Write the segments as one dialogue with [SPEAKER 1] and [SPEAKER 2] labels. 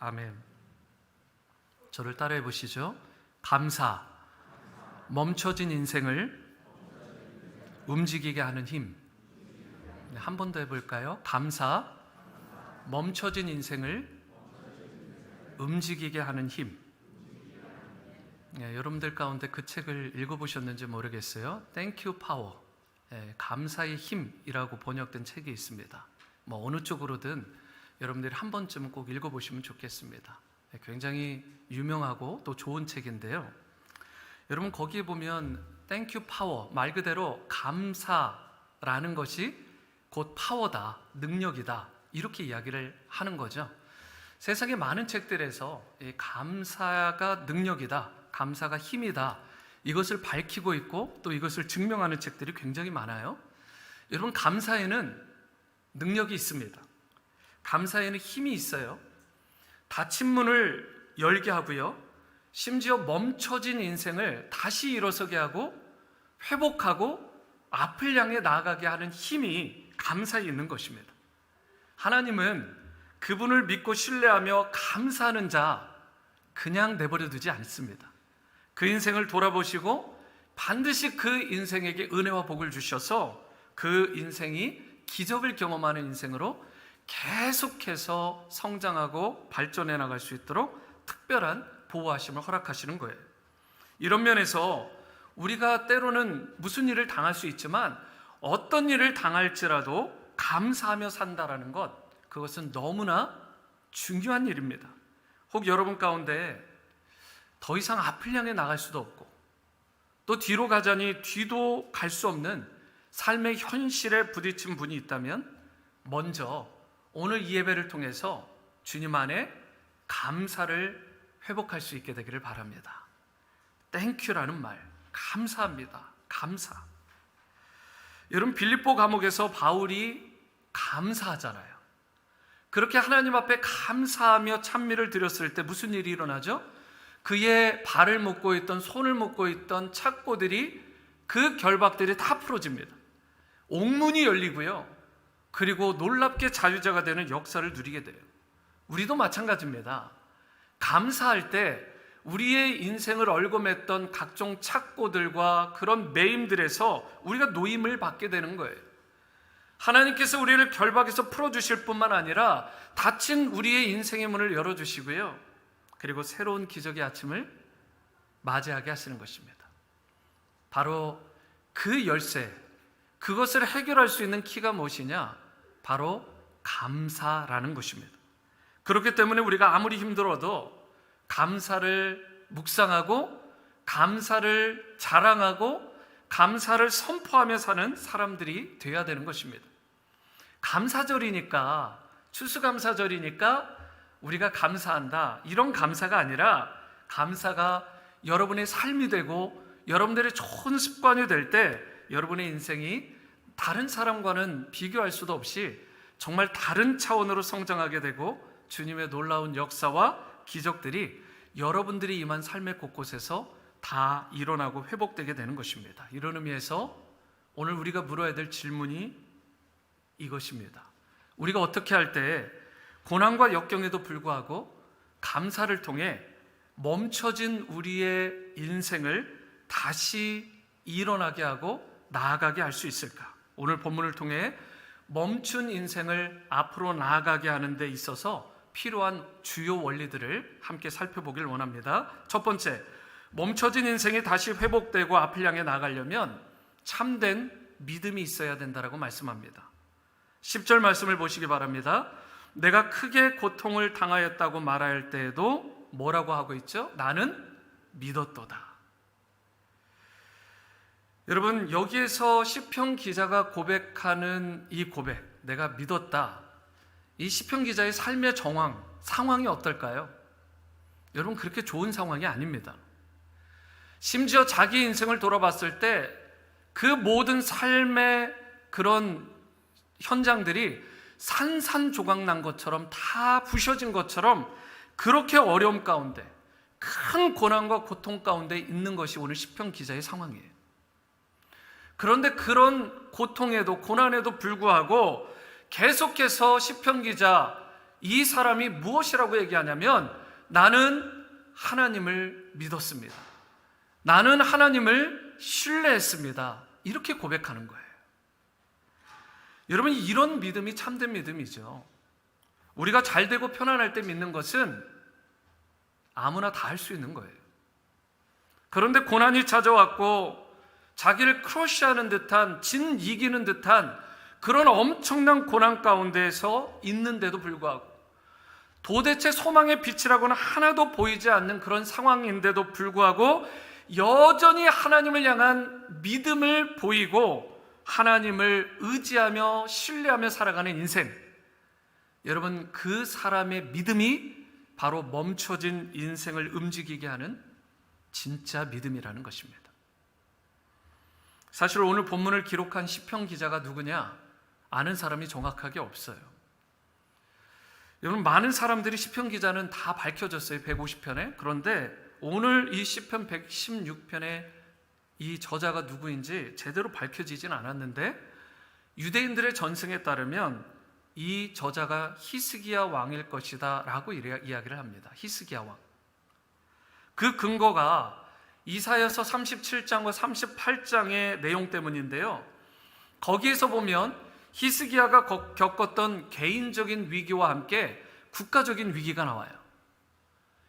[SPEAKER 1] 아멘. 저를 따라해 보시죠. 감사, 멈춰진 인생을 움직이게 하는 힘. 한 번 더 해볼까요? 감사, 멈춰진 인생을 움직이게 하는 힘. 여러분들 가운데 그 책을 읽어보셨는지 모르겠어요. Thank you Power, 감사의 힘이라고 번역된 책이 있습니다. 어느 쪽으로든 여러분들이 한 번쯤은 꼭 읽어보시면 좋겠습니다. 굉장히 유명하고 또 좋은 책인데요. 여러분 거기에 보면 Thank you Power, 말 그대로 감사라는 것이 곧 파워다, 능력이다, 이렇게 이야기를 하는 거죠. 세상의 많은 책들에서 감사가 능력이다, 감사가 힘이다, 이것을 밝히고 있고 또 이것을 증명하는 책들이 굉장히 많아요. 여러분 감사에는 능력이 있습니다. 감사에는 힘이 있어요. 닫힌 문을 열게 하고요, 심지어 멈춰진 인생을 다시 일어서게 하고 회복하고 앞을 향해 나아가게 하는 힘이 감사에 있는 것입니다. 하나님은 그분을 믿고 신뢰하며 감사하는 자 그냥 내버려 두지 않습니다. 그 인생을 돌아보시고 반드시 그 인생에게 은혜와 복을 주셔서 그 인생이 기적을 경험하는 인생으로 계속해서 성장하고 발전해 나갈 수 있도록 특별한 보호하심을 허락하시는 거예요. 이런 면에서 우리가 때로는 무슨 일을 당할 수 있지만 어떤 일을 당할지라도 감사하며 산다라는 것, 그것은 너무나 중요한 일입니다. 혹 여러분 가운데 더 이상 앞을 향해 나갈 수도 없고 또 뒤로 가자니 뒤도 갈 수 없는 삶의 현실에 부딪힌 분이 있다면 먼저 오늘 이 예배를 통해서 주님 안에 감사를 회복할 수 있게 되기를 바랍니다. 땡큐라는 말, 감사합니다. 감사. 여러분 빌립보 감옥에서 바울이 감사하잖아요. 그렇게 하나님 앞에 감사하며 찬미를 드렸을 때 무슨 일이 일어나죠? 그의 발을 묶고 있던, 손을 묶고 있던 착고들이, 그 결박들이 다 풀어집니다. 옥문이 열리고요, 그리고 놀랍게 자유자가 되는 역사를 누리게 돼요. 우리도 마찬가지입니다. 감사할 때 우리의 인생을 얽어맸던 각종 착고들과 그런 매임들에서 우리가 노임을 받게 되는 거예요. 하나님께서 우리를 결박에서 풀어주실 뿐만 아니라 닫힌 우리의 인생의 문을 열어주시고요, 그리고 새로운 기적의 아침을 맞이하게 하시는 것입니다. 바로 그 열쇠, 그것을 해결할 수 있는 키가 무엇이냐? 바로 감사라는 것입니다. 그렇기 때문에 우리가 아무리 힘들어도 감사를 묵상하고 감사를 자랑하고 감사를 선포하며 사는 사람들이 되어야 되는 것입니다. 감사절이니까, 추수감사절이니까 우리가 감사한다, 이런 감사가 아니라, 감사가 여러분의 삶이 되고 여러분들의 좋은 습관이 될 때 여러분의 인생이 다른 사람과는 비교할 수도 없이 정말 다른 차원으로 성장하게 되고 주님의 놀라운 역사와 기적들이 여러분들이 임한 삶의 곳곳에서 다 일어나고 회복되게 되는 것입니다. 이런 의미에서 오늘 우리가 물어야 될 질문이 이것입니다. 우리가 어떻게 할 때 고난과 역경에도 불구하고 감사를 통해 멈춰진 우리의 인생을 다시 일어나게 하고 나아가게 할 수 있을까? 오늘 본문을 통해 멈춘 인생을 앞으로 나아가게 하는 데 있어서 필요한 주요 원리들을 함께 살펴보길 원합니다. 첫 번째, 멈춰진 인생이 다시 회복되고 앞을 향해 나가려면 참된 믿음이 있어야 된다라고 말씀합니다. 10절 말씀을 보시기 바랍니다. 내가 크게 고통을 당하였다고 말할 때에도 뭐라고 하고 있죠? 나는 믿었도다. 여러분, 여기에서 시편 기자가 고백하는 이 고백, 내가 믿었다, 이 시편 기자의 삶의 정황, 상황이 어떨까요? 여러분, 그렇게 좋은 상황이 아닙니다. 심지어 자기 인생을 돌아봤을 때 그 모든 삶의 그런 현장들이 산산조각 난 것처럼, 다 부셔진 것처럼, 그렇게 어려움 가운데, 큰 고난과 고통 가운데 있는 것이 오늘 시편 기자의 상황이에요. 그런데 그런 고통에도 고난에도 불구하고 계속해서 시편 기자, 이 사람이 무엇이라고 얘기하냐면 나는 하나님을 믿었습니다. 나는 하나님을 신뢰했습니다. 이렇게 고백하는 거예요. 여러분, 이런 믿음이 참된 믿음이죠. 우리가 잘 되고 편안할 때 믿는 것은 아무나 다 할 수 있는 거예요. 그런데 고난이 찾아왔고 자기를 크러쉬하는 듯한, 진 이기는 듯한 그런 엄청난 고난 가운데에서 있는데도 불구하고 도대체 소망의 빛이라고는 하나도 보이지 않는 그런 상황인데도 불구하고 여전히 하나님을 향한 믿음을 보이고 하나님을 의지하며 신뢰하며 살아가는 인생, 여러분, 그 사람의 믿음이 바로 멈춰진 인생을 움직이게 하는 진짜 믿음이라는 것입니다. 사실 오늘 본문을 기록한 시편 기자가 누구냐? 아는 사람이 정확하게 없어요. 여러분, 많은 사람들이 시편 기자는 다 밝혀졌어요, 150편에. 그런데 오늘 이 시편 116편에 이 저자가 누구인지 제대로 밝혀지진 않았는데, 유대인들의 전승에 따르면 이 저자가 히스기야 왕일 것이다 라고 이야기를 합니다. 히스기야 왕. 그 근거가 이사야서 37장과 38장의 내용 때문인데요, 거기에서 보면 히스기야가 겪었던 개인적인 위기와 함께 국가적인 위기가 나와요.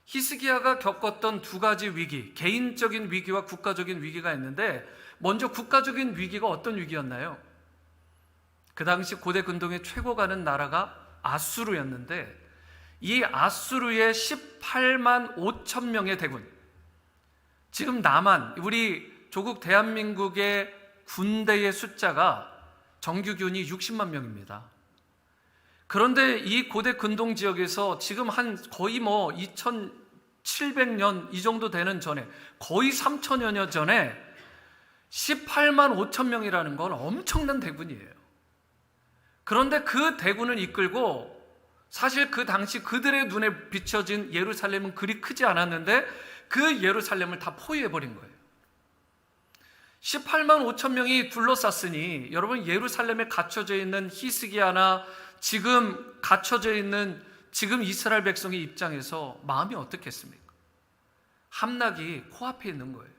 [SPEAKER 1] 히스기야가 겪었던 두 가지 위기, 개인적인 위기와 국가적인 위기가 있는데, 먼저 국가적인 위기가 어떤 위기였나요? 그 당시 고대 근동의 최고 가는 나라가 아수르였는데, 이 아수르의 18만 5천 명의 대군, 지금 남한, 우리 조국 대한민국의 군대의 숫자가 정규군이 60만 명입니다. 그런데 이 고대 근동 지역에서 지금 한 거의 2700년 이 정도 되는 전에, 거의 3000여 년 전에 18만 5천 명이라는 건 엄청난 대군이에요. 그런데 그 대군을 이끌고, 사실 그 당시 그들의 눈에 비춰진 예루살렘은 그리 크지 않았는데 그 예루살렘을 다 포위해버린 거예요. 18만 5천 명이 둘러쌌으니 여러분, 예루살렘에 갇혀져 있는 히스기야나 지금 갇혀져 있는 지금 이스라엘 백성의 입장에서 마음이 어떻겠습니까? 함락이 코앞에 있는 거예요.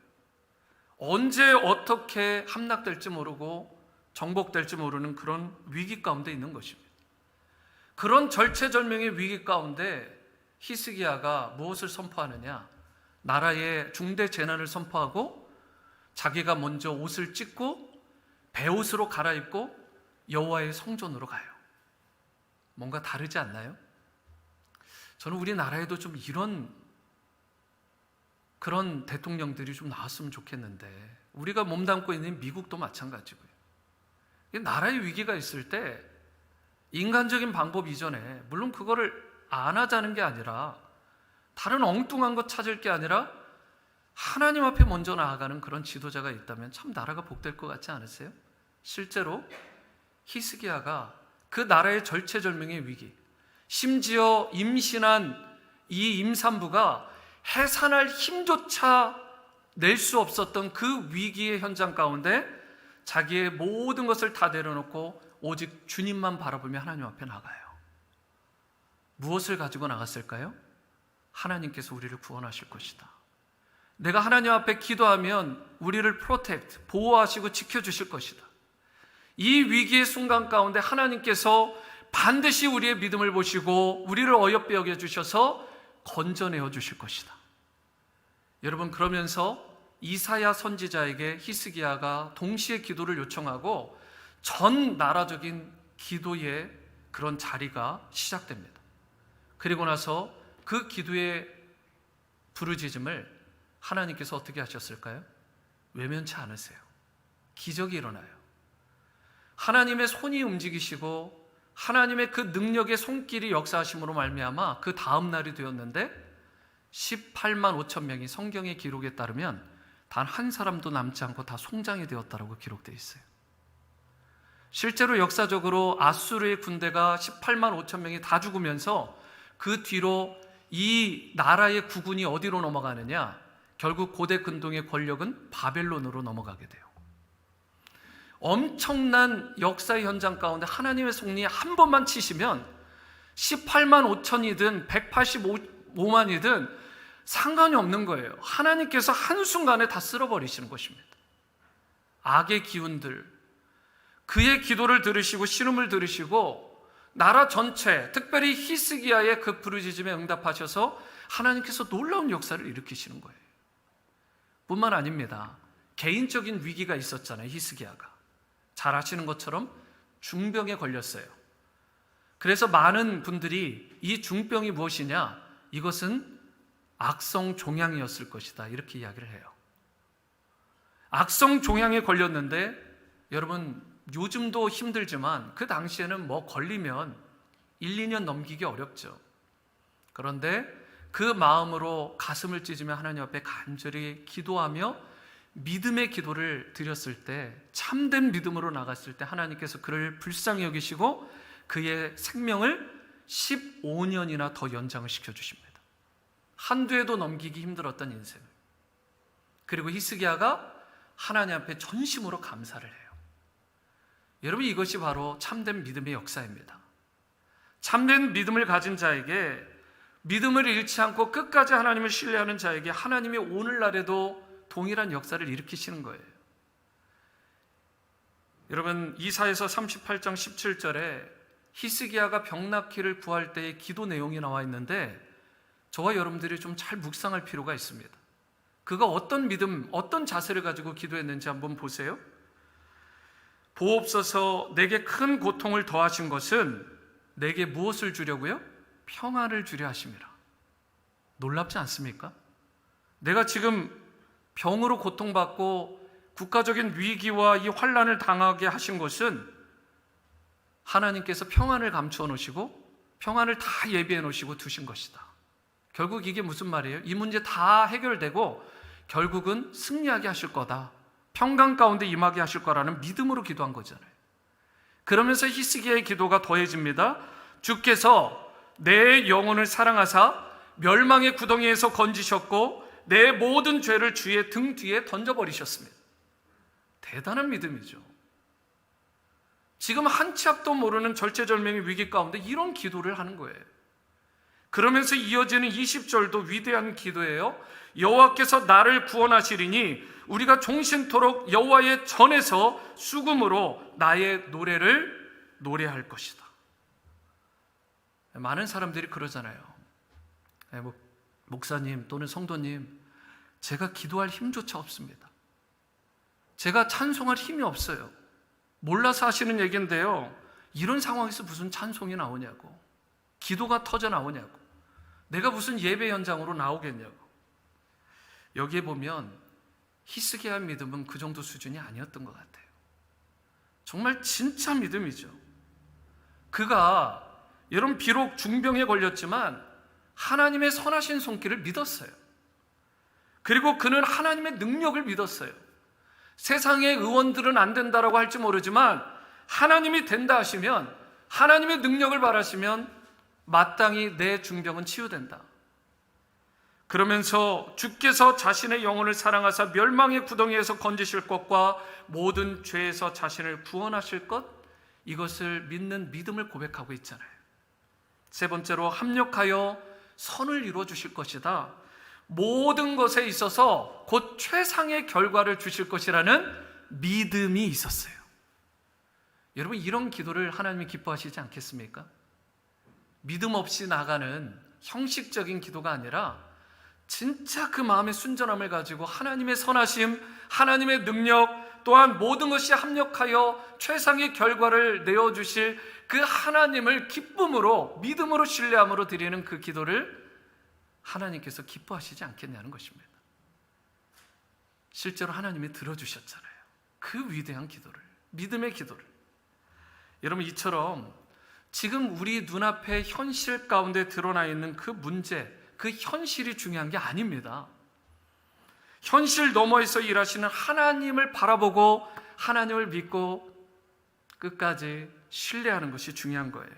[SPEAKER 1] 언제 어떻게 함락될지 모르고 정복될지 모르는 그런 위기 가운데 있는 것입니다. 그런 절체절명의 위기 가운데 히스기야가 무엇을 선포하느냐? 나라에 중대 재난을 선포하고 자기가 먼저 옷을 찢고 베옷으로 갈아입고 여호와의 성전으로 가요. 뭔가 다르지 않나요? 저는 우리나라에도 좀 그런 대통령들이 좀 나왔으면 좋겠는데, 우리가 몸담고 있는 미국도 마찬가지고요. 나라의 위기가 있을 때 인간적인 방법 이전에, 물론 그거를 안 하자는 게 아니라, 다른 엉뚱한 것 찾을 게 아니라 하나님 앞에 먼저 나아가는 그런 지도자가 있다면 참 나라가 복될 것 같지 않으세요? 실제로 히스기야가 그 나라의 절체절명의 위기, 심지어 임신한 이 임산부가 해산할 힘조차 낼 수 없었던 그 위기의 현장 가운데 자기의 모든 것을 다 내려놓고 오직 주님만 바라보며 하나님 앞에 나가요. 무엇을 가지고 나갔을까요? 하나님께서 우리를 구원하실 것이다. 내가 하나님 앞에 기도하면 우리를 프로텍트, 보호하시고 지켜주실 것이다. 이 위기의 순간 가운데 하나님께서 반드시 우리의 믿음을 보시고 우리를 어여삐 여겨주셔서 건져내어 주실 것이다. 여러분, 그러면서 이사야 선지자에게 히스기야가 동시에 기도를 요청하고 전 나라적인 기도의 그런 자리가 시작됩니다. 그리고 나서 그 기도의 부르짖음을 하나님께서 어떻게 하셨을까요? 외면치 않으세요. 기적이 일어나요. 하나님의 손이 움직이시고 하나님의 그 능력의 손길이 역사하심으로 말미암아 그 다음 날이 되었는데 18만 5천 명이 성경의 기록에 따르면 단 한 사람도 남지 않고 다 송장이 되었다고 기록되어 있어요. 실제로 역사적으로 아수르의 군대가 18만 5천 명이 다 죽으면서 그 뒤로 이 나라의 국군이 어디로 넘어가느냐? 결국 고대 근동의 권력은 바벨론으로 넘어가게 돼요. 엄청난 역사의 현장 가운데 하나님의 손이 한 번만 치시면 18만 5천이든 185만이든 상관이 없는 거예요. 하나님께서 한순간에 다 쓸어버리시는 것입니다. 악의 기운들, 그의 기도를 들으시고 신음을 들으시고 나라 전체, 특별히 히스기야의 그 부르짖음에 응답하셔서 하나님께서 놀라운 역사를 일으키시는 거예요. 뿐만 아닙니다. 개인적인 위기가 있었잖아요. 히스기야가 잘 아시는 것처럼 중병에 걸렸어요. 그래서 많은 분들이 이 중병이 무엇이냐, 이것은 악성 종양이었을 것이다, 이렇게 이야기를 해요. 악성 종양에 걸렸는데, 여러분 요즘도 힘들지만 그 당시에는 뭐 걸리면 1, 2년 넘기기 어렵죠. 그런데 그 마음으로 가슴을 찢으며 하나님 앞에 간절히 기도하며 믿음의 기도를 드렸을 때, 참된 믿음으로 나갔을 때 하나님께서 그를 불쌍히 여기시고 그의 생명을 15년이나 더 연장을 시켜주십니다. 한두 해도 넘기기 힘들었던 인생. 그리고 히스기야가 하나님 앞에 전심으로 감사를 해요. 여러분, 이것이 바로 참된 믿음의 역사입니다. 참된 믿음을 가진 자에게, 믿음을 잃지 않고 끝까지 하나님을 신뢰하는 자에게 하나님이 오늘날에도 동일한 역사를 일으키시는 거예요. 여러분, 이사야서 38장 17절에 히스기야가 병 낫기를 구할 때의 기도 내용이 나와 있는데, 저와 여러분들이 좀 잘 묵상할 필요가 있습니다. 그가 어떤 믿음, 어떤 자세를 가지고 기도했는지 한번 보세요. 보옵소서, 내게 큰 고통을 더하신 것은 내게 무엇을 주려고요? 평안을 주려 하심이라. 놀랍지 않습니까? 내가 지금 병으로 고통받고 국가적인 위기와 이 환난을 당하게 하신 것은 하나님께서 평안을 감추어 놓으시고 평안을 다 예비해 놓으시고 두신 것이다. 결국 이게 무슨 말이에요? 이 문제 다 해결되고 결국은 승리하게 하실 거다, 평강 가운데 임하게 하실 거라는 믿음으로 기도한 거잖아요. 그러면서 히스기야의 기도가 더해집니다. 주께서 내 영혼을 사랑하사 멸망의 구덩이에서 건지셨고 내 모든 죄를 주의 등 뒤에 던져버리셨습니다. 대단한 믿음이죠. 지금 한 치 앞도 모르는 절체절명의 위기 가운데 이런 기도를 하는 거예요. 그러면서 이어지는 20절도 위대한 기도예요. 여호와께서 나를 구원하시리니 우리가 종신토록 여호와의 전에서 수금으로 나의 노래를 노래할 것이다. 많은 사람들이 그러잖아요. 목사님 또는 성도님, 제가 기도할 힘조차 없습니다. 제가 찬송할 힘이 없어요. 몰라서 하시는 얘기인데요, 이런 상황에서 무슨 찬송이 나오냐고, 기도가 터져 나오냐고, 내가 무슨 예배 현장으로 나오겠냐고. 여기에 보면 히스기야의 믿음은 그 정도 수준이 아니었던 것 같아요. 정말 진짜 믿음이죠. 그가 여러분 비록 중병에 걸렸지만 하나님의 선하신 손길을 믿었어요. 그리고 그는 하나님의 능력을 믿었어요. 세상의 의원들은 안 된다라고 할지 모르지만 하나님이 된다 하시면, 하나님의 능력을 바라시면 마땅히 내 중병은 치유된다. 그러면서 주께서 자신의 영혼을 사랑하사 멸망의 구덩이에서 건지실 것과 모든 죄에서 자신을 구원하실 것, 이것을 믿는 믿음을 고백하고 있잖아요. 세 번째로 합력하여 선을 이루어 주실 것이다. 모든 것에 있어서 곧 최상의 결과를 주실 것이라는 믿음이 있었어요. 여러분, 이런 기도를 하나님이 기뻐하시지 않겠습니까? 믿음 없이 나가는 형식적인 기도가 아니라 진짜 그 마음의 순전함을 가지고 하나님의 선하심, 하나님의 능력, 또한 모든 것이 합력하여 최상의 결과를 내어주실 그 하나님을 기쁨으로, 믿음으로, 신뢰함으로 드리는 그 기도를 하나님께서 기뻐하시지 않겠냐는 것입니다. 실제로 하나님이 들어주셨잖아요. 그 위대한 기도를, 믿음의 기도를. 여러분, 이처럼 지금 우리 눈앞에 현실 가운데 드러나 있는 그 문제, 그 현실이 중요한 게 아닙니다. 현실 너머에서 일하시는 하나님을 바라보고 하나님을 믿고 끝까지 신뢰하는 것이 중요한 거예요.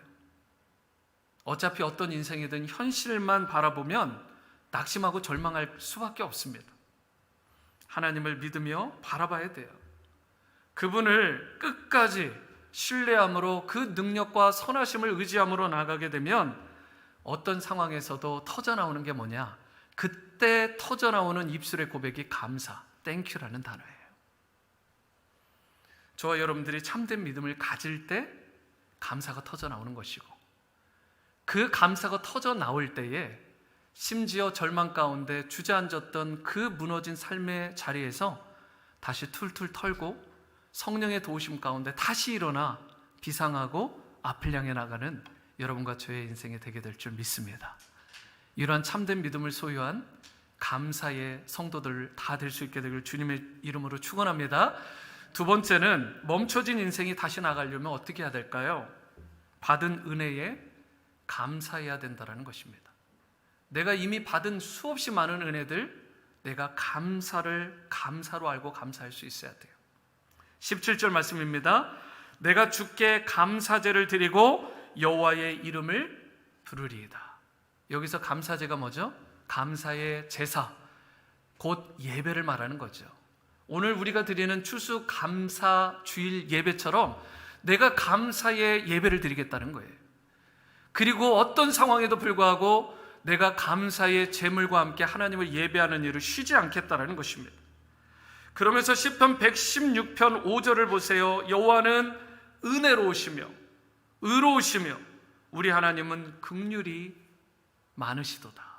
[SPEAKER 1] 어차피 어떤 인생이든 현실만 바라보면 낙심하고 절망할 수밖에 없습니다. 하나님을 믿으며 바라봐야 돼요. 그분을 끝까지 신뢰함으로 그 능력과 선하심을 의지함으로 나가게 되면 어떤 상황에서도 터져나오는 게 뭐냐? 그때 터져나오는 입술의 고백이 감사, 땡큐라는 단어예요. 저와 여러분들이 참된 믿음을 가질 때 감사가 터져나오는 것이고, 그 감사가 터져나올 때에 심지어 절망 가운데 주저앉았던 그 무너진 삶의 자리에서 다시 툴툴 털고 성령의 도우심 가운데 다시 일어나 비상하고 앞을 향해 나가는 여러분과 저의 인생이 되게 될 줄 믿습니다. 이러한 참된 믿음을 소유한 감사의 성도들 다 될 수 있게 되길 주님의 이름으로 축원합니다. 두 번째는 멈춰진 인생이 다시 나가려면 어떻게 해야 될까요? 받은 은혜에 감사해야 된다는 것입니다. 내가 이미 받은 수없이 많은 은혜들, 내가 감사로 알고 감사할 수 있어야 돼요. 17절 말씀입니다. 내가 주께 감사제를 드리고 여호와의 이름을 부르리이다. 여기서 감사제가 뭐죠? 감사의 제사, 곧 예배를 말하는 거죠. 오늘 우리가 드리는 추수 감사 주일 예배처럼 내가 감사의 예배를 드리겠다는 거예요. 그리고 어떤 상황에도 불구하고 내가 감사의 제물과 함께 하나님을 예배하는 일을 쉬지 않겠다는 것입니다. 그러면서 시편 116편 5절을 보세요. 여호와는 은혜로우시며 의로우시며 우리 하나님은 긍휼이 많으시도다.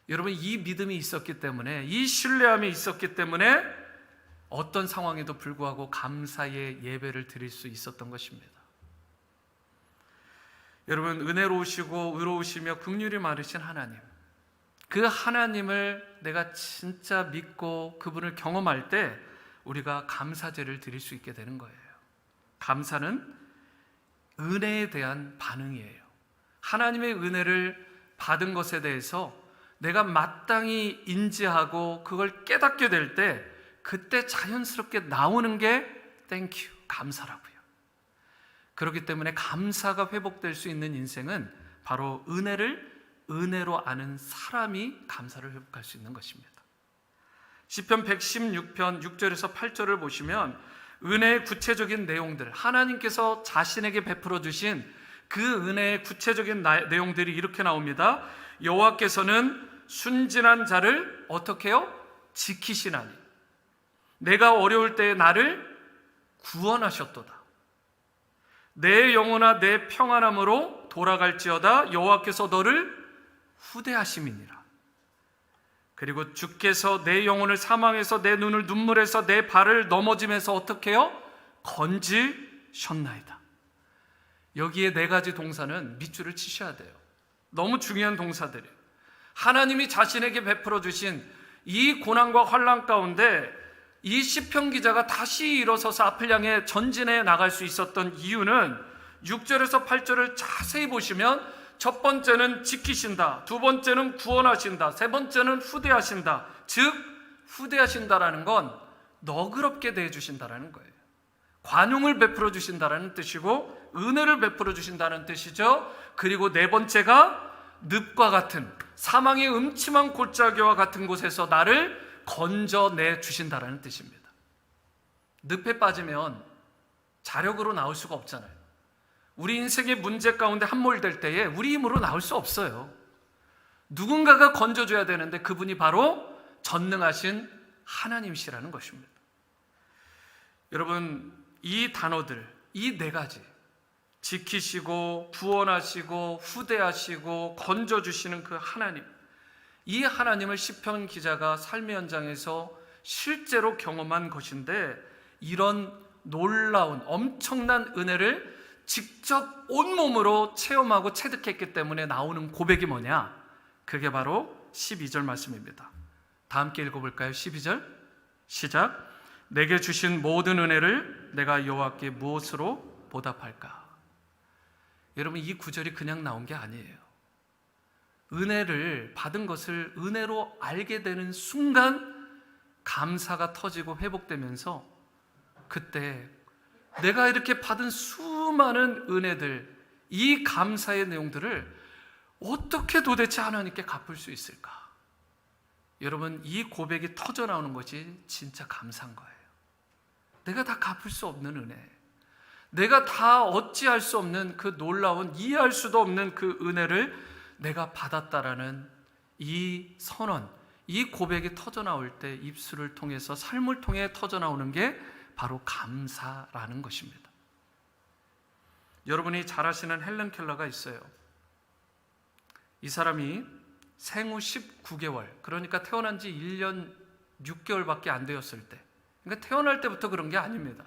[SPEAKER 1] 여러분, 이 믿음이 있었기 때문에, 이 신뢰함이 있었기 때문에 어떤 상황에도 불구하고 감사의 예배를 드릴 수 있었던 것입니다. 여러분, 은혜로우시고 의로우시며 긍휼이 많으신 하나님, 그 하나님을 내가 진짜 믿고 그분을 경험할 때 우리가 감사제를 드릴 수 있게 되는 거예요. 감사는 은혜에 대한 반응이에요. 하나님의 은혜를 받은 것에 대해서 내가 마땅히 인지하고 그걸 깨닫게 될 때, 그때 자연스럽게 나오는 게 땡큐, 감사라고요. 그렇기 때문에 감사가 회복될 수 있는 인생은 바로 은혜를 은혜로 아는 사람이 감사를 회복할 수 있는 것입니다. 시편 116편 6절에서 8절을 보시면 은혜의 구체적인 내용들, 하나님께서 자신에게 베풀어 주신 그 은혜의 구체적인 내용들이 이렇게 나옵니다. 여호와께서는 순진한 자를 어떻게 해요? 지키시나니 내가 어려울 때에 나를 구원하셨도다. 내 영혼아 내 평안함으로 돌아갈지어다. 여호와께서 너를 후대하심이니라. 그리고 주께서 내 영혼을 사망에서 내 눈을 눈물에서 내 발을 넘어짐에서 어떻게 해요? 건지셨나이다. 여기에 네 가지 동사는 밑줄을 치셔야 돼요. 너무 중요한 동사들이에요. 하나님이 자신에게 베풀어 주신 이 고난과 환난 가운데 이 시편 기자가 다시 일어서서 앞을 향해 전진해 나갈 수 있었던 이유는 6절에서 8절을 자세히 보시면 첫 번째는 지키신다, 두 번째는 구원하신다, 세 번째는 후대하신다. 즉 후대하신다라는 건 너그럽게 대해주신다라는 거예요. 관용을 베풀어 주신다라는 뜻이고 은혜를 베풀어 주신다는 뜻이죠. 그리고 네 번째가 늪과 같은 사망의 음침한 골짜기와 같은 곳에서 나를 건져내 주신다라는 뜻입니다. 늪에 빠지면 자력으로 나올 수가 없잖아요. 우리 인생의 문제 가운데 함몰될 때에 우리 힘으로 나올 수 없어요. 누군가가 건져줘야 되는데 그분이 바로 전능하신 하나님이시라는 것입니다. 여러분, 이 단어들, 이 네 가지, 지키시고 구원하시고 후대하시고 건져주시는 그 하나님, 이 하나님을 시편 기자가 삶의 현장에서 실제로 경험한 것인데, 이런 놀라운 엄청난 은혜를 직접 온몸으로 체험하고 체득했기 때문에 나오는 고백이 뭐냐? 그게 바로 12절 말씀입니다. 다 함께 읽어볼까요? 12절 시작. 내게 주신 모든 은혜를 내가 여호와께 무엇으로 보답할까? 여러분, 이 구절이 그냥 나온 게 아니에요. 은혜를 받은 것을 은혜로 알게 되는 순간 감사가 터지고 회복되면서 그때 내가 이렇게 받은 수많은 은혜들, 이 감사의 내용들을 어떻게 도대체 하나님께 갚을 수 있을까? 여러분, 이 고백이 터져 나오는 것이 진짜 감사한 거예요. 내가 다 갚을 수 없는 은혜, 내가 다 어찌할 수 없는 그 놀라운, 이해할 수도 없는 그 은혜를 내가 받았다라는 이 선언, 이 고백이 터져나올 때 입술을 통해서, 삶을 통해 터져나오는 게 바로 감사라는 것입니다. 여러분이 잘 아시는 헬렌 켈러가 있어요. 이 사람이 생후 19개월, 그러니까 태어난 지 1년 6개월밖에 안 되었을 때, 그러니까 태어날 때부터 그런 게 아닙니다.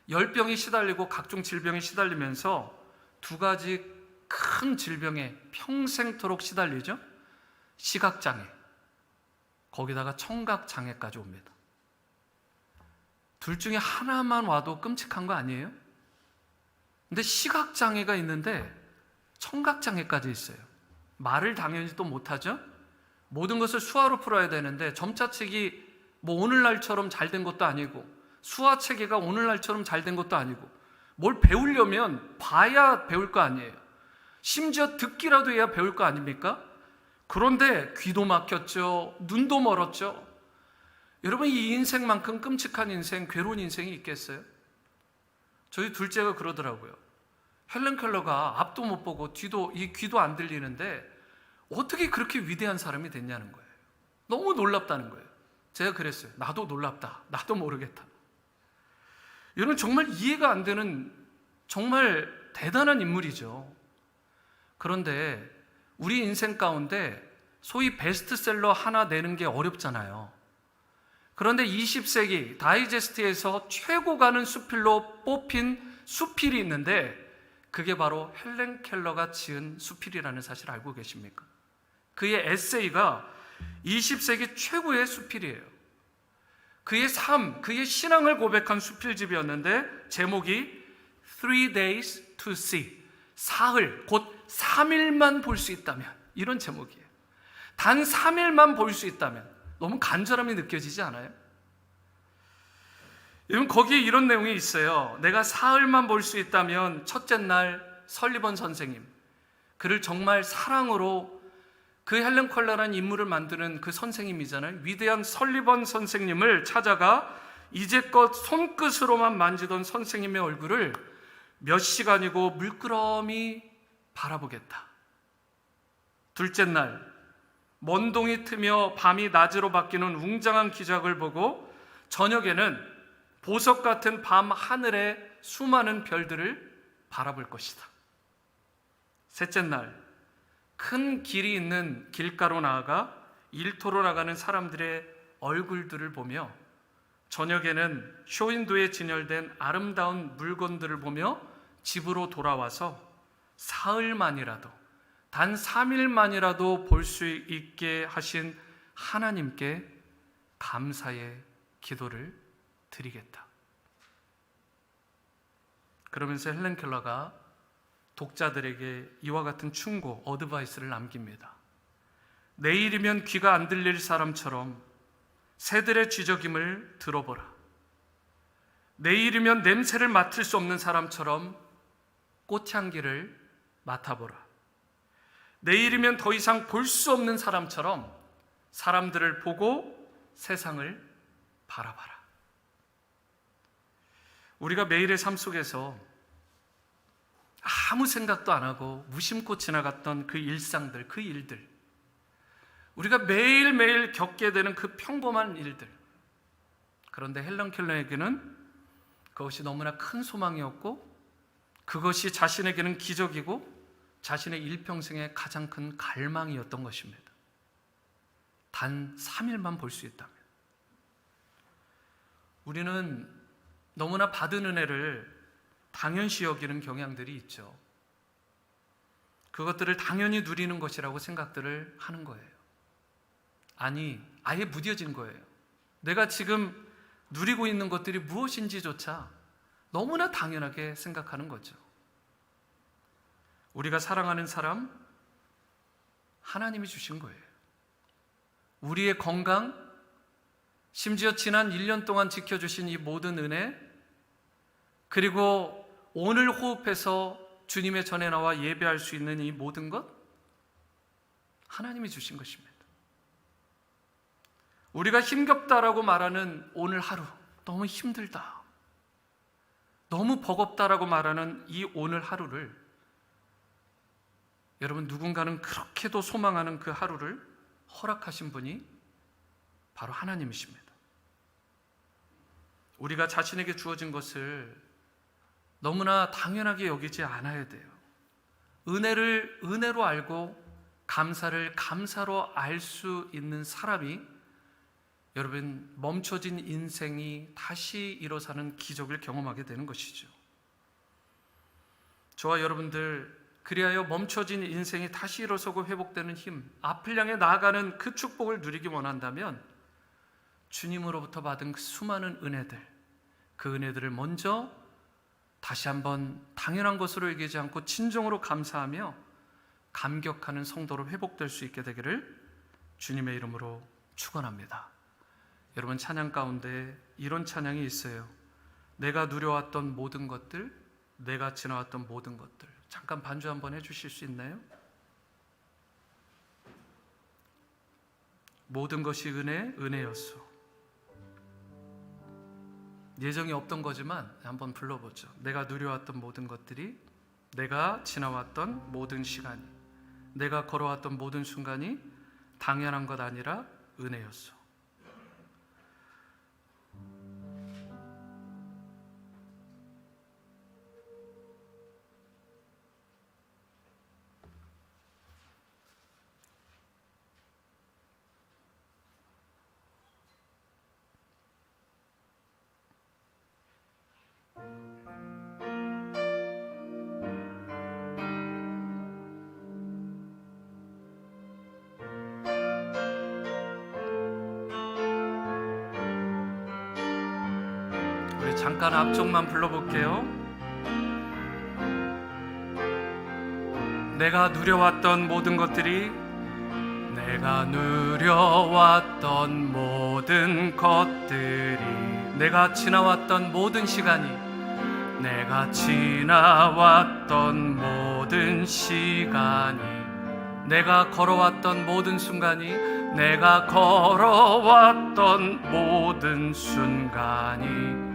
[SPEAKER 1] 열병이 시달리고 각종 질병에 시달리면서 두 가지 큰 질병에 평생토록 시달리죠. 시각장애, 거기다가 청각장애까지 옵니다. 둘 중에 하나만 와도 끔찍한 거 아니에요? 근데 시각장애가 있는데 청각장애까지 있어요. 말을 당연히 또 못하죠. 모든 것을 수화로 풀어야 되는데 점자책이 뭐 오늘날처럼 잘 된 것도 아니고, 수화체계가 오늘날처럼 잘 된 것도 아니고, 뭘 배우려면 봐야 배울 거 아니에요. 심지어 듣기라도 해야 배울 거 아닙니까? 그런데 귀도 막혔죠. 눈도 멀었죠. 여러분, 이 인생만큼 끔찍한 인생, 괴로운 인생이 있겠어요? 저희 둘째가 그러더라고요. 헬렌 켈러가 앞도 못 보고 귀도 안 들리는데 어떻게 그렇게 위대한 사람이 됐냐는 거예요. 너무 놀랍다는 거예요. 제가 그랬어요. 나도 놀랍다. 나도 모르겠다. 이건 정말 이해가 안 되는, 정말 대단한 인물이죠. 그런데 우리 인생 가운데 소위 베스트셀러 하나 내는 게 어렵잖아요. 그런데 20세기 다이제스트에서 최고 가는 수필로 뽑힌 수필이 있는데 그게 바로 헬렌 켈러가 지은 수필이라는 사실을 알고 계십니까? 그의 에세이가 20세기 최고의 수필이에요. 그의 삶, 그의 신앙을 고백한 수필집이었는데 제목이 Three Days to See, 사흘, 곧 3일만 볼 수 있다면, 이런 제목이에요. 단 3일만 볼 수 있다면. 너무 간절함이 느껴지지 않아요? 여러분, 거기에 이런 내용이 있어요. 내가 사흘만 볼 수 있다면, 첫째 날 설리번 선생님, 그를 정말 사랑으로, 그 헬렌 켈러라는 인물을 만드는 그 선생님이잖아요. 위대한 설리번 선생님을 찾아가 이제껏 손끝으로만 만지던 선생님의 얼굴을 몇 시간이고 물끄러미 바라보겠다. 둘째 날 먼동이 트며 밤이 낮으로 바뀌는 웅장한 기적을 보고 저녁에는 보석 같은 밤 하늘의 수많은 별들을 바라볼 것이다. 셋째 날 큰 길이 있는 길가로 나아가 일터로 나가는 사람들의 얼굴들을 보며 저녁에는 쇼윈도에 진열된 아름다운 물건들을 보며 집으로 돌아와서 사흘만이라도, 단 3일만이라도 볼 수 있게 하신 하나님께 감사의 기도를 드리겠다. 그러면서 헬렌 켈러가 독자들에게 이와 같은 충고, 어드바이스를 남깁니다. 내일이면 귀가 안 들릴 사람처럼 새들의 쥐저김을 들어보라. 내일이면 냄새를 맡을 수 없는 사람처럼 꽃향기를 맡아보라. 내일이면 더 이상 볼 수 없는 사람처럼 사람들을 보고 세상을 바라봐라. 우리가 매일의 삶 속에서 아무 생각도 안 하고 무심코 지나갔던 그 일상들, 그 일들, 우리가 매일매일 겪게 되는 그 평범한 일들, 그런데 헬렌 켈러에게는 그것이 너무나 큰 소망이었고 그것이 자신에게는 기적이고 자신의 일평생의 가장 큰 갈망이었던 것입니다. 단 3일만 볼 수 있다면. 우리는 너무나 받은 은혜를 당연시 여기는 경향들이 있죠. 그것들을 당연히 누리는 것이라고 생각들을 하는 거예요. 아니, 아예 무뎌진 거예요. 내가 지금 누리고 있는 것들이 무엇인지조차 너무나 당연하게 생각하는 거죠. 우리가 사랑하는 사람, 하나님이 주신 거예요. 우리의 건강, 심지어 지난 1년 동안 지켜주신 이 모든 은혜, 그리고 오늘 호흡해서 주님의 전에 나와 예배할 수 있는 이 모든 것, 하나님이 주신 것입니다. 우리가 힘겹다라고 말하는 오늘 하루, 너무 힘들다, 너무 버겁다라고 말하는 이 오늘 하루를, 여러분 누군가는 그렇게도 소망하는 그 하루를 허락하신 분이 바로 하나님이십니다. 우리가 자신에게 주어진 것을 너무나 당연하게 여기지 않아야 돼요. 은혜를 은혜로 알고 감사를 감사로 알 수 있는 사람이, 여러분, 멈춰진 인생이 다시 일어서는 기적을 경험하게 되는 것이죠. 저와 여러분들, 그리하여 멈춰진 인생이 다시 일어서고 회복되는 힘, 앞을 향해 나아가는 그 축복을 누리기 원한다면 주님으로부터 받은 그 수많은 은혜들, 그 은혜들을 먼저 다시 한번 당연한 것으로 여기지 않고 진정으로 감사하며 감격하는 성도로 회복될 수 있게 되기를 주님의 이름으로 축원합니다. 여러분, 찬양 가운데 이런 찬양이 있어요. 내가 누려왔던 모든 것들, 내가 지나왔던 모든 것들. 잠깐 반주 한번 해주실 수 있나요? 모든 것이 은혜, 은혜였소. 예정이 없던 거지만 한번 불러보죠. 내가 누려왔던 모든 것들이, 내가 지나왔던 모든 시간이, 내가 걸어왔던 모든 순간이 당연한 것 아니라 은혜였소. 우리 잠깐 앞쪽만 불러볼게요. 내가 누려왔던 모든 것들이, 내가 누려왔던 모든 것들이, 내가 지나왔던 모든 시간이, 내가 지나왔던 모든 시간이, 내가 걸어왔던 모든 순간이, 내가 걸어왔던 모든 순간이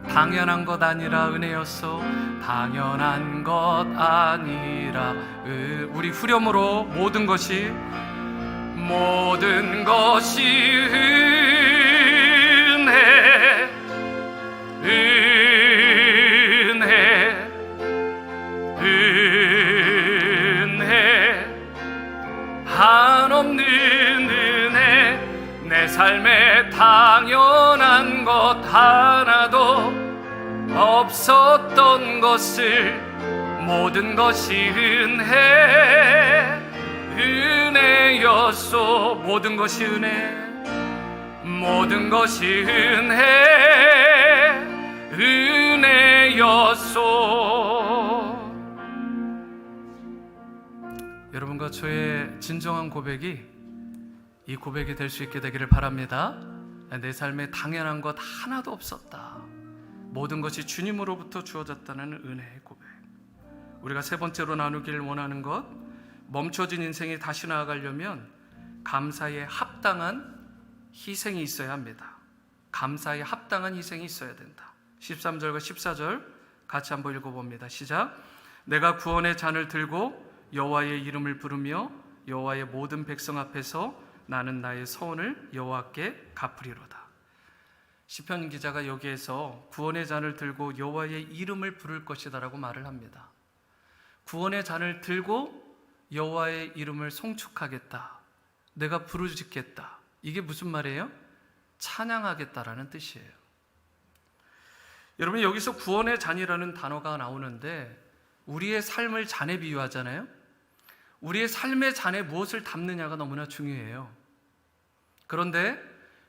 [SPEAKER 1] 당연한 것 아니라 은혜였어. 당연한 것 아니라 우리 후렴으로 모든 것이 은혜, 은혜, 은혜, 한없는 은혜, 내 삶에 당연한 것 하나도 없었던 것을, 모든 것이 은혜, 은혜였소. 모든 것이 은혜, 모든 것이 은혜, 은혜였소. 여러분과 저의 진정한 고백이 이 고백이 될 수 있게 되기를 바랍니다. 내 삶에 당연한 것 하나도 없었다. 모든 것이 주님으로부터 주어졌다는 은혜의 고백. 우리가 세 번째로 나누길 원하는 것, 멈춰진 인생이 다시 나아가려면 감사에 합당한 희생이 있어야 합니다. 감사에 합당한 희생이 있어야 된다. 13절과 14절 같이 한번 읽어봅니다. 시작. 내가 구원의 잔을 들고 여호와의 이름을 부르며 여호와의 모든 백성 앞에서 나는 나의 서원을 여호와께 갚으리로다. 시편 기자가 여기에서 구원의 잔을 들고 여호와의 이름을 부를 것이다 라고 말을 합니다. 구원의 잔을 들고 여호와의 이름을 송축하겠다, 내가 부르짖겠다, 이게 무슨 말이에요? 찬양하겠다라는 뜻이에요. 여러분, 여기서 구원의 잔이라는 단어가 나오는데 우리의 삶을 잔에 비유하잖아요. 우리의 삶의 잔에 무엇을 담느냐가 너무나 중요해요. 그런데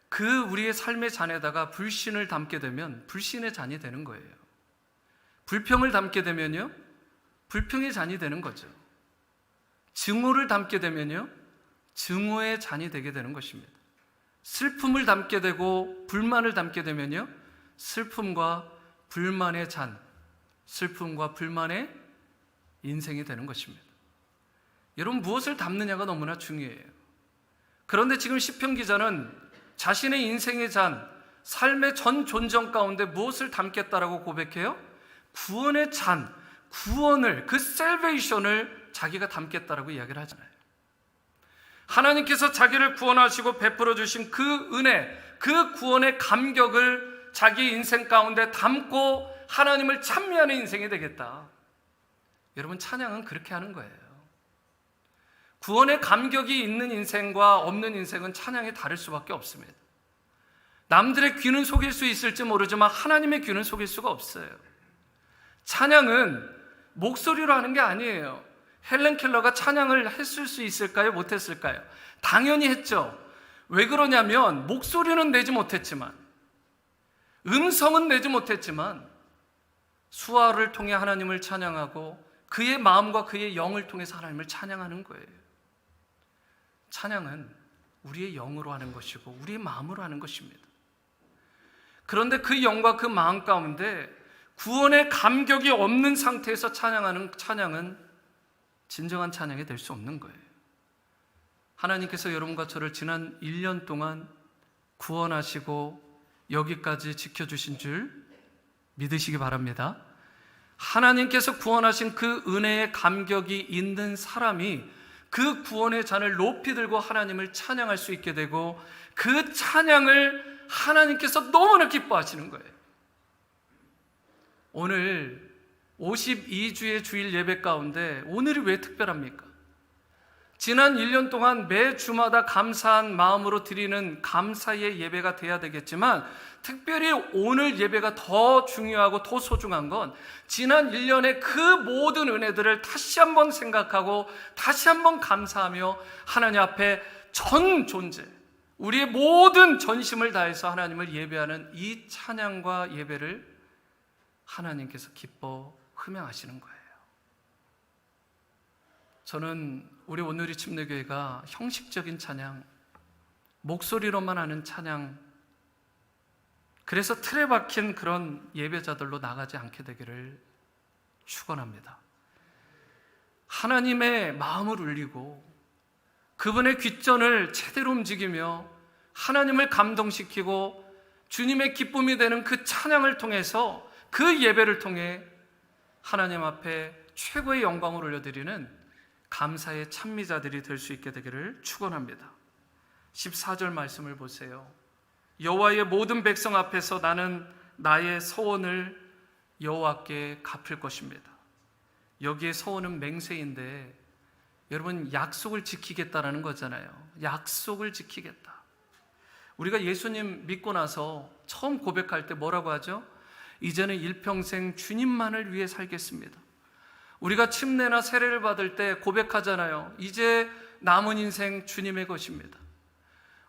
[SPEAKER 1] 그 우리의 삶의 잔에다가 불신을 담게 되면 불신의 잔이 되는 거예요. 불평을 담게 되면요, 불평의 잔이 되는 거죠. 증오를 담게 되면요, 증오의 잔이 되게 되는 것입니다. 슬픔을 담게 되고 불만을 담게 되면요, 슬픔과 불만의 잔, 슬픔과 불만의 인생이 되는 것입니다. 여러분, 무엇을 담느냐가 너무나 중요해요. 그런데 지금 시편 기자는 자신의 인생의 잔, 삶의 전 존재 가운데 무엇을 담겠다라고 고백해요? 구원의 잔, 구원을, 그 셀베이션을 자기가 담겠다라고 이야기를 하잖아요. 하나님께서 자기를 구원하시고 베풀어 주신 그 은혜, 그 구원의 감격을 자기 인생 가운데 담고 하나님을 찬미하는 인생이 되겠다. 여러분, 찬양은 그렇게 하는 거예요. 구원의 감격이 있는 인생과 없는 인생은 찬양이 다를 수밖에 없습니다. 남들의 귀는 속일 수 있을지 모르지만 하나님의 귀는 속일 수가 없어요. 찬양은 목소리로 하는 게 아니에요. 헬렌 켈러가 찬양을 했을 수 있을까요? 못했을까요? 당연히 했죠. 왜 그러냐면 목소리는 내지 못했지만, 음성은 내지 못했지만 수화를 통해 하나님을 찬양하고 그의 마음과 그의 영을 통해서 하나님을 찬양하는 거예요. 찬양은 우리의 영으로 하는 것이고 우리의 마음으로 하는 것입니다. 그런데 그 영과 그 마음 가운데 구원의 감격이 없는 상태에서 찬양하는 찬양은 진정한 찬양이 될 수 없는 거예요. 하나님께서 여러분과 저를 지난 1년 동안 구원하시고 여기까지 지켜주신 줄 믿으시기 바랍니다. 하나님께서 구원하신 그 은혜의 감격이 있는 사람이 그 구원의 잔을 높이 들고 하나님을 찬양할 수 있게 되고 그 찬양을 하나님께서 너무나 기뻐하시는 거예요. 오늘 52주의 주일 예배 가운데 오늘이 왜 특별합니까? 지난 1년 동안 매 주마다 감사한 마음으로 드리는 감사의 예배가 돼야 되겠지만 특별히 오늘 예배가 더 중요하고 더 소중한 건 지난 1년의 그 모든 은혜들을 다시 한번 생각하고 다시 한번 감사하며 하나님 앞에 전 존재, 우리의 모든 전심을 다해서 하나님을 예배하는 이 찬양과 예배를 하나님께서 기뻐 흠양하시는 거예요. 저는 우리 온누리 침례교회가 형식적인 찬양, 목소리로만 하는 찬양, 그래서 틀에 박힌 그런 예배자들로 나가지 않게 되기를 축원합니다. 하나님의 마음을 울리고 그분의 귓전을 제대로 움직이며 하나님을 감동시키고 주님의 기쁨이 되는 그 찬양을 통해서 그 예배를 통해 하나님 앞에 최고의 영광을 올려드리는 감사의 찬미자들이 될 수 있게 되기를 축원합니다. 14절 말씀을 보세요. 여호와의 모든 백성 앞에서 나는 나의 서원을 여호와께 갚을 것입니다. 여기에 서원은 맹세인데 여러분, 약속을 지키겠다라는 거잖아요. 약속을 지키겠다. 우리가 예수님 믿고 나서 처음 고백할 때 뭐라고 하죠? 이제는 일평생 주님만을 위해 살겠습니다. 우리가 침례나 세례를 받을 때 고백하잖아요. 이제 남은 인생 주님의 것입니다.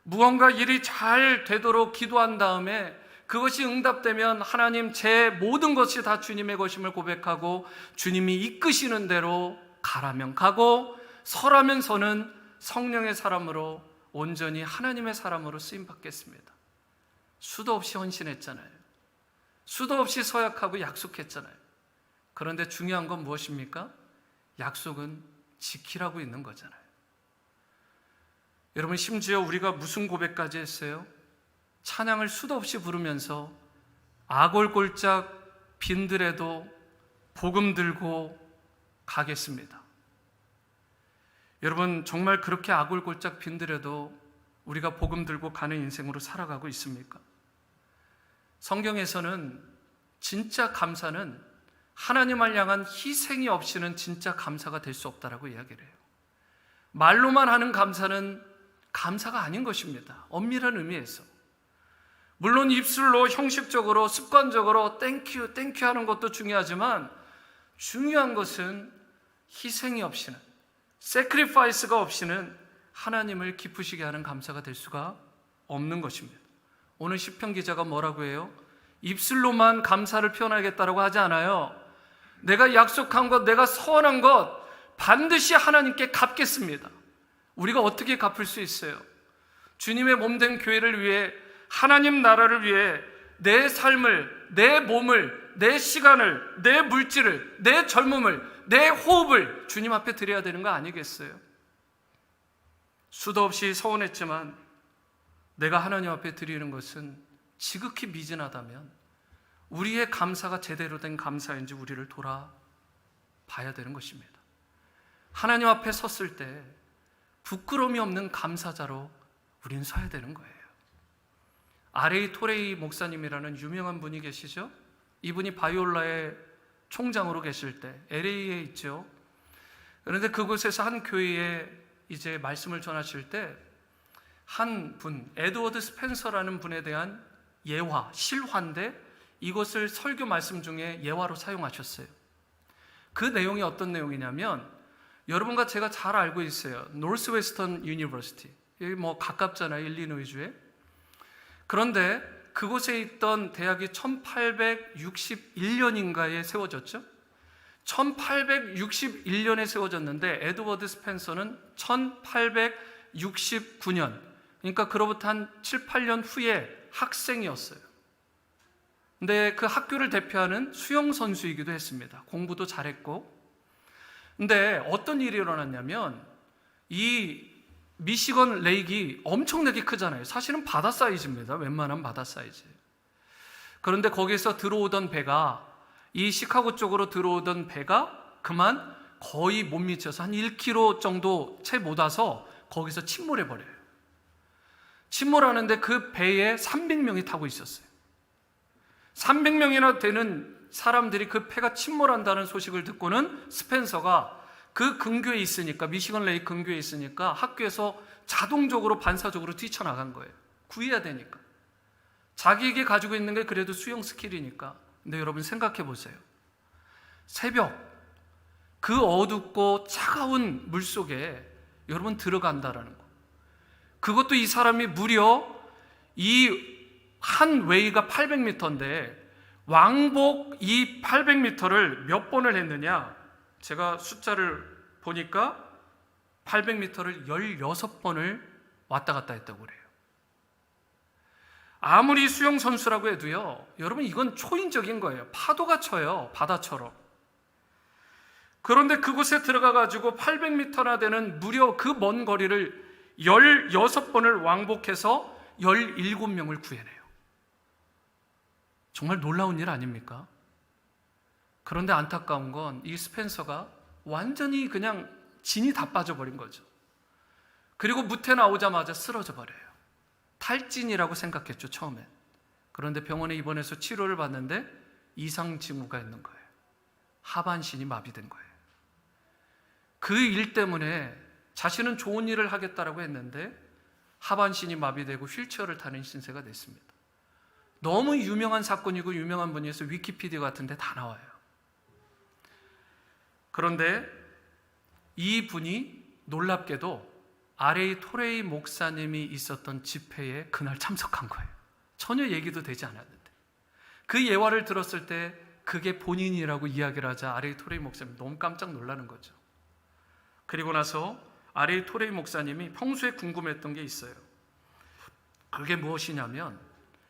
[SPEAKER 1] 무언가 일이 잘 되도록 기도한 다음에 그것이 응답되면 하나님, 제 모든 것이 다 주님의 것임을 고백하고 주님이 이끄시는 대로 가라면 가고 서라면 서는 성령의 사람으로 온전히 하나님의 사람으로 쓰임받겠습니다. 수도 없이 헌신했잖아요. 수도 없이 서약하고 약속했잖아요. 그런데 중요한 건 무엇입니까? 약속은 지키라고 있는 거잖아요. 여러분, 심지어 우리가 무슨 고백까지 했어요? 찬양을 수도 없이 부르면서 아골골짝 빈들에도 복음 들고 가겠습니다. 여러분, 정말 그렇게 아골골짝 빈들에도 우리가 복음 들고 가는 인생으로 살아가고 있습니까? 성경에서는 진짜 감사는 하나님을 향한 희생이 없이는 진짜 감사가 될 수 없다라고 이야기를 해요. 말로만 하는 감사는 감사가 아닌 것입니다. 엄밀한 의미에서. 물론 입술로 형식적으로 습관적으로 땡큐 땡큐 하는 것도 중요하지만 중요한 것은 희생이 없이는, 세크리파이스가 없이는 하나님을 기쁘시게 하는 감사가 될 수가 없는 것입니다. 오늘 시편 기자가 뭐라고 해요? 입술로만 감사를 표현하겠다라고 하지 않아요. 내가 약속한 것, 내가 서원한 것 반드시 하나님께 갚겠습니다. 우리가 어떻게 갚을 수 있어요? 주님의 몸된 교회를 위해, 하나님 나라를 위해 내 삶을, 내 몸을, 내 시간을, 내 물질을, 내 젊음을, 내 호흡을 주님 앞에 드려야 되는 거 아니겠어요? 수도 없이 서원했지만 내가 하나님 앞에 드리는 것은 지극히 미진하다면 우리의 감사가 제대로 된 감사인지 우리를 돌아봐야 되는 것입니다. 하나님 앞에 섰을 때 부끄러움이 없는 감사자로 우리는 서야 되는 거예요. R.A. 토레이 목사님이라는 유명한 분이 계시죠? 이분이 바이올라의 총장으로 계실 때 LA에 있죠. 그런데 그곳에서 한 교회에 이제 말씀을 전하실 때 한 분, 에드워드 스펜서라는 분에 대한 예화, 실화인데 이것을 설교 말씀 중에 예화로 사용하셨어요. 그 내용이 어떤 내용이냐면, 여러분과 제가 잘 알고 있어요. 노스웨스턴 유니버시티. 여기 뭐 가깝잖아요, 일리노이주에. 그런데 그곳에 있던 대학이 1861년인가에 세워졌죠. 1861년에 세워졌는데 에드워드 스펜서는 1869년, 그러니까 그로부터 한 7, 8년 후에 학생이었어요. 근데 그 학교를 대표하는 수영 선수이기도 했습니다. 공부도 잘했고. 근데 어떤 일이 일어났냐면, 이 미시건 레이크가 엄청나게 크잖아요. 사실은 바다 사이즈입니다. 웬만한 바다 사이즈. 그런데 거기서 들어오던 배가, 이 시카고 쪽으로 들어오던 배가 그만 거의 못 미쳐서 한 1km 정도 채 못 와서 거기서 침몰해 버려요. 침몰하는데 그 배에 300명이 타고 있었어요. 300명이나 되는 사람들이 그 배가 침몰한다는 소식을 듣고는 스펜서가 그 근교에 있으니까, 미시건 레이크 근교에 있으니까 학교에서 자동적으로 반사적으로 뛰쳐나간 거예요. 구해야 되니까. 자기에게 가지고 있는 게 그래도 수영 스킬이니까. 근데 여러분 생각해 보세요. 새벽 그 어둡고 차가운 물속에 여러분 들어간다라는 거. 그것도 이 사람이 무려 이 한 웨이가 800m인데 왕복 이 800m를 몇 번을 했느냐? 제가 숫자를 보니까 800m를 16번을 왔다 갔다 했다고 그래요. 아무리 수영 선수라고 해도요, 여러분 이건 초인적인 거예요. 파도가 쳐요, 바다처럼. 그런데 그곳에 들어가 가지고 800m나 되는 무려 그 먼 거리를 16번을 왕복해서 17명을 구해내요. 정말 놀라운 일 아닙니까? 그런데 안타까운 건 이 스펜서가 완전히 그냥 진이 다 빠져버린 거죠. 그리고 무태 나오자마자 쓰러져 버려요. 탈진이라고 생각했죠, 처음엔. 그런데 병원에 입원해서 치료를 받는데 이상 징후가 있는 거예요. 하반신이 마비된 거예요. 그 일 때문에 자신은 좋은 일을 하겠다라고 했는데 하반신이 마비되고 휠체어를 타는 신세가 됐습니다. 너무 유명한 사건이고 유명한 분이어서 위키피디아 같은 데 다 나와요. 그런데 이 분이 놀랍게도 R.A. 토레이 목사님이 있었던 집회에 그날 참석한 거예요. 전혀 얘기도 되지 않았는데. 그 예화를 들었을 때 그게 본인이라고 이야기를 하자 R.A. 토레이 목사님 너무 깜짝 놀라는 거죠. 그리고 나서 R.A. 토레이 목사님이 평소에 궁금했던 게 있어요. 그게 무엇이냐면,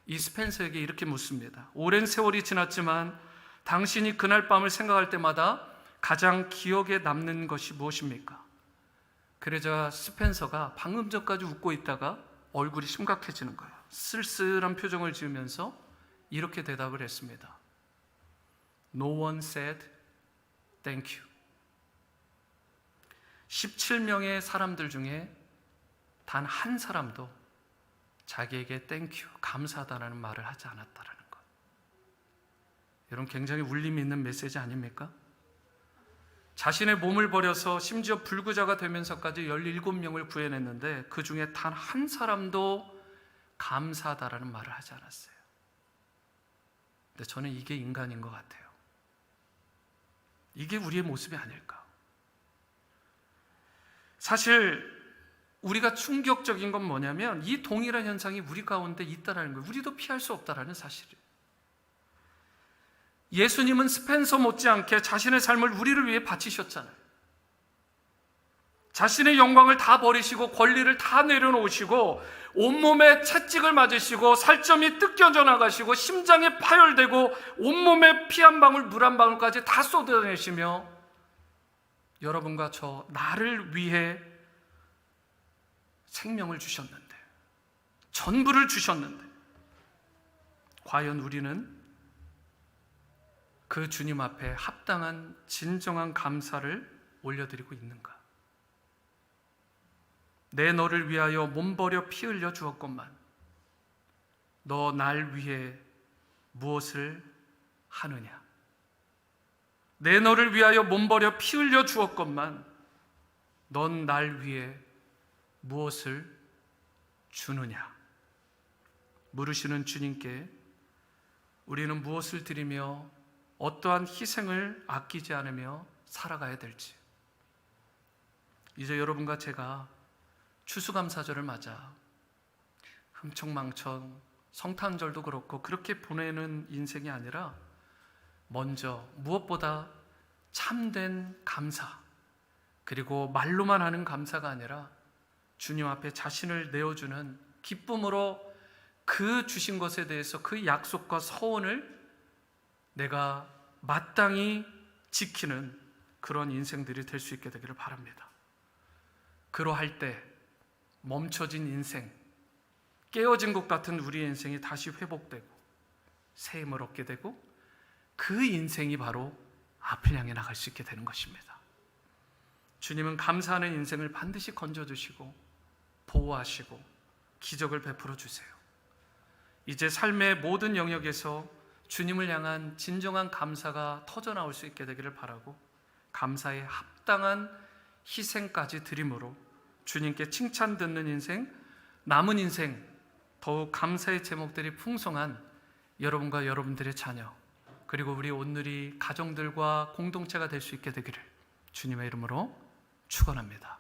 [SPEAKER 1] 이 스펜서에게 이렇게 묻습니다. 오랜 세월이 지났지만 당신이 그날 밤을 생각할 때마다 가장 기억에 남는 것이 무엇입니까? 그러자 스펜서가 방금 전까지 웃고 있다가 얼굴이 심각해지는 거예요. 쓸쓸한 표정을 지으면서 이렇게 대답을 했습니다. No one said thank you. 17명의 사람들 중에 단 한 사람도 자기에게 땡큐, 감사하다는 말을 하지 않았다라는 것. 여러분 굉장히 울림이 있는 메시지 아닙니까? 자신의 몸을 버려서 심지어 불구자가 되면서까지 17명을 구해냈는데 그 중에 단 한 사람도 감사하다라는 말을 하지 않았어요. 근데 저는 이게 인간인 것 같아요. 이게 우리의 모습이 아닐까. 사실 우리가 충격적인 건 뭐냐면 이 동일한 현상이 우리 가운데 있다는 거예요. 우리도 피할 수 없다는 사실이에요. 예수님은 스펜서 못지않게 자신의 삶을 우리를 위해 바치셨잖아요. 자신의 영광을 다 버리시고 권리를 다 내려놓으시고 온몸에 채찍을 맞으시고 살점이 뜯겨져 나가시고 심장이 파열되고 온몸에 피 한 방울 물 한 방울까지 다 쏟아내시며 여러분과 저 나를 위해 생명을 주셨는데, 전부를 주셨는데, 과연 우리는 그 주님 앞에 합당한 진정한 감사를 올려드리고 있는가? 내 너를 위하여 몸버려 피 흘려 주었건만 너 날 위해 무엇을 하느냐? 내 너를 위하여 몸버려 피 흘려 주었건만 넌 날 위해 무엇을 주느냐? 물으시는 주님께 우리는 무엇을 드리며 어떠한 희생을 아끼지 않으며 살아가야 될지, 이제 여러분과 제가 추수감사절을 맞아 흥청망청 성탄절도 그렇고 그렇게 보내는 인생이 아니라 먼저 무엇보다 참된 감사, 그리고 말로만 하는 감사가 아니라 주님 앞에 자신을 내어주는 기쁨으로 그 주신 것에 대해서 그 약속과 서원을 내가 마땅히 지키는 그런 인생들이 될 수 있게 되기를 바랍니다. 그러할 때 멈춰진 인생, 깨어진 것 같은 우리의 인생이 다시 회복되고 새 힘을 얻게 되고 그 인생이 바로 앞을 향해 나갈 수 있게 되는 것입니다. 주님은 감사하는 인생을 반드시 건져주시고 보호하시고 기적을 베풀어 주세요. 이제 삶의 모든 영역에서 주님을 향한 진정한 감사가 터져나올 수 있게 되기를 바라고, 감사에 합당한 희생까지 드림으로 주님께 칭찬 듣는 인생, 남은 인생 더욱 감사의 제목들이 풍성한 여러분과 여러분들의 자녀, 그리고 우리 온누리 가정들과 공동체가 될 수 있게 되기를 주님의 이름으로 축원합니다.